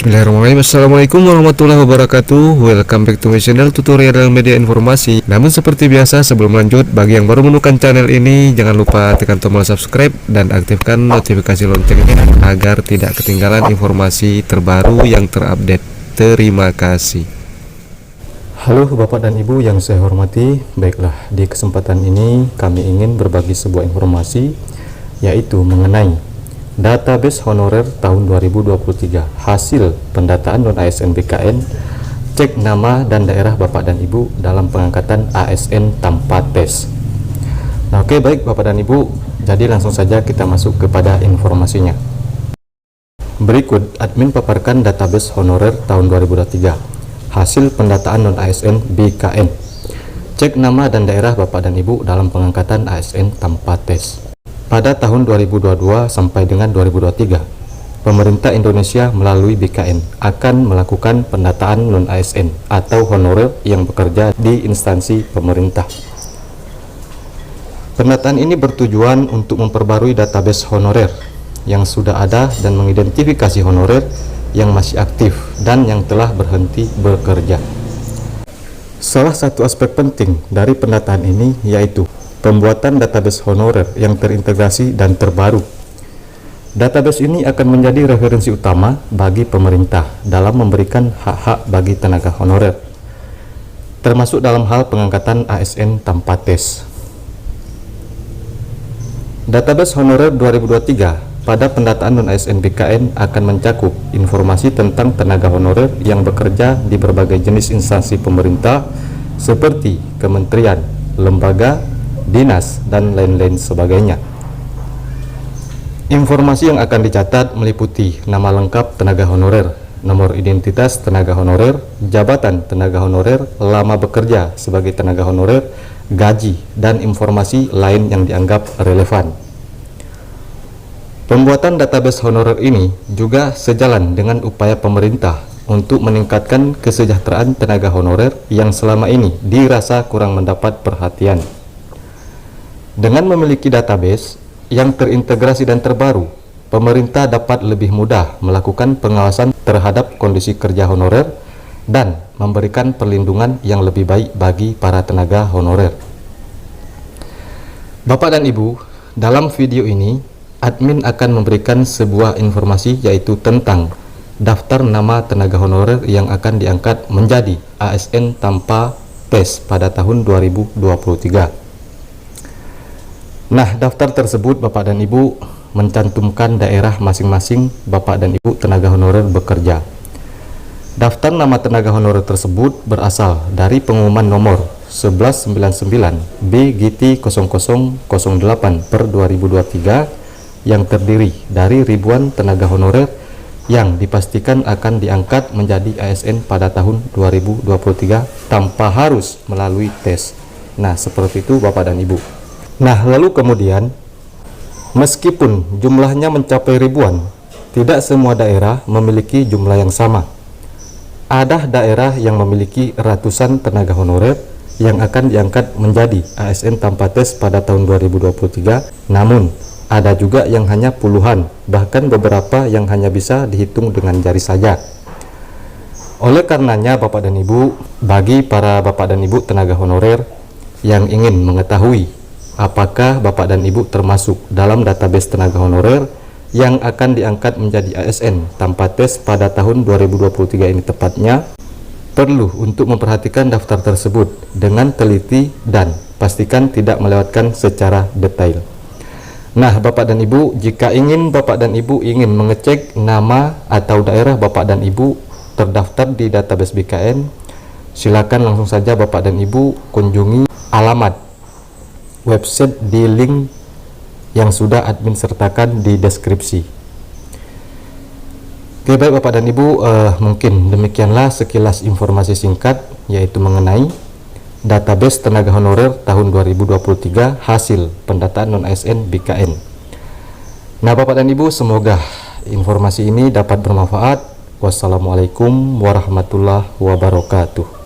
Bismillahirrahmanirrahim. Assalamualaikum warahmatullahi wabarakatuh. Welcome back to my channel tutorial dalam media informasi. Namun seperti biasa, sebelum lanjut, bagi yang baru menemukan channel ini, jangan lupa tekan tombol subscribe dan aktifkan notifikasi loncengnya agar tidak ketinggalan informasi terbaru yang terupdate. Terima kasih. Halo Bapak dan Ibu yang saya hormati. Baiklah, di kesempatan ini kami ingin berbagi sebuah informasi, yaitu mengenai database honorer tahun 2023, hasil pendataan non-ASN BKN, cek nama dan daerah Bapak dan Ibu dalam pengangkatan ASN tanpa tes. Nah, oke, baik Bapak dan Ibu, jadi langsung saja kita masuk kepada informasinya. Berikut admin paparkan database honorer tahun 2023, hasil pendataan non-ASN BKN, cek nama dan daerah Bapak dan Ibu dalam pengangkatan ASN tanpa tes. Pada tahun 2022 sampai dengan 2023, pemerintah Indonesia melalui BKN akan melakukan pendataan non-ASN atau honorer yang bekerja di instansi pemerintah. Pendataan ini bertujuan untuk memperbarui database honorer yang sudah ada dan mengidentifikasi honorer yang masih aktif dan yang telah berhenti bekerja. Salah satu aspek penting dari pendataan ini yaitu pembuatan database honorer yang terintegrasi dan terbaru. Database ini akan menjadi referensi utama bagi pemerintah dalam memberikan hak-hak bagi tenaga honorer, termasuk dalam hal pengangkatan ASN tanpa tes. Database honorer 2023 pada pendataan non-ASN BKN akan mencakup informasi tentang tenaga honorer yang bekerja di berbagai jenis instansi pemerintah seperti kementerian, lembaga, dinas, dan lain-lain sebagainya. Informasi yang akan dicatat meliputi nama lengkap tenaga honorer, nomor identitas tenaga honorer, jabatan tenaga honorer, lama bekerja sebagai tenaga honorer, gaji, dan informasi lain yang dianggap relevan. Pembuatan database honorer ini juga sejalan dengan upaya pemerintah untuk meningkatkan kesejahteraan tenaga honorer yang selama ini dirasa kurang mendapat perhatian. Dengan memiliki database yang terintegrasi dan terbaru, pemerintah dapat lebih mudah melakukan pengawasan terhadap kondisi kerja honorer dan memberikan perlindungan yang lebih baik bagi para tenaga honorer. Bapak dan Ibu, dalam video ini, admin akan memberikan sebuah informasi yaitu tentang daftar nama tenaga honorer yang akan diangkat menjadi ASN tanpa tes pada tahun 2023. Nah, daftar tersebut Bapak dan Ibu mencantumkan daerah masing-masing Bapak dan Ibu tenaga honorer bekerja. Daftar nama tenaga honorer tersebut berasal dari pengumuman nomor 1199 BGT 0008 per 2023 yang terdiri dari ribuan tenaga honorer yang dipastikan akan diangkat menjadi ASN pada tahun 2023 tanpa harus melalui tes. Nah, seperti itu Bapak dan Ibu. Nah, lalu kemudian, meskipun jumlahnya mencapai ribuan, tidak semua daerah memiliki jumlah yang sama. Ada daerah yang memiliki ratusan tenaga honorer yang akan diangkat menjadi ASN tanpa tes pada tahun 2023, namun ada juga yang hanya puluhan, bahkan beberapa yang hanya bisa dihitung dengan jari saja. Oleh karenanya, Bapak dan Ibu, bagi para Bapak dan Ibu tenaga honorer yang ingin mengetahui apakah Bapak dan Ibu termasuk dalam database tenaga honorer yang akan diangkat menjadi ASN tanpa tes pada tahun 2023 ini tepatnya, perlu untuk memperhatikan daftar tersebut dengan teliti dan pastikan tidak melewatkan secara detail. Nah, Bapak dan Ibu, jika Bapak dan Ibu ingin mengecek nama atau daerah Bapak dan Ibu terdaftar di database BKN, silakan langsung saja Bapak dan Ibu kunjungi alamat website di link yang sudah admin sertakan di deskripsi. Oke, baik Bapak dan Ibu, mungkin demikianlah sekilas informasi singkat yaitu mengenai database tenaga honorer tahun 2023 hasil pendataan non-ASN BKN. Nah, Bapak dan Ibu, semoga informasi ini dapat bermanfaat. Wassalamualaikum warahmatullahi wabarakatuh.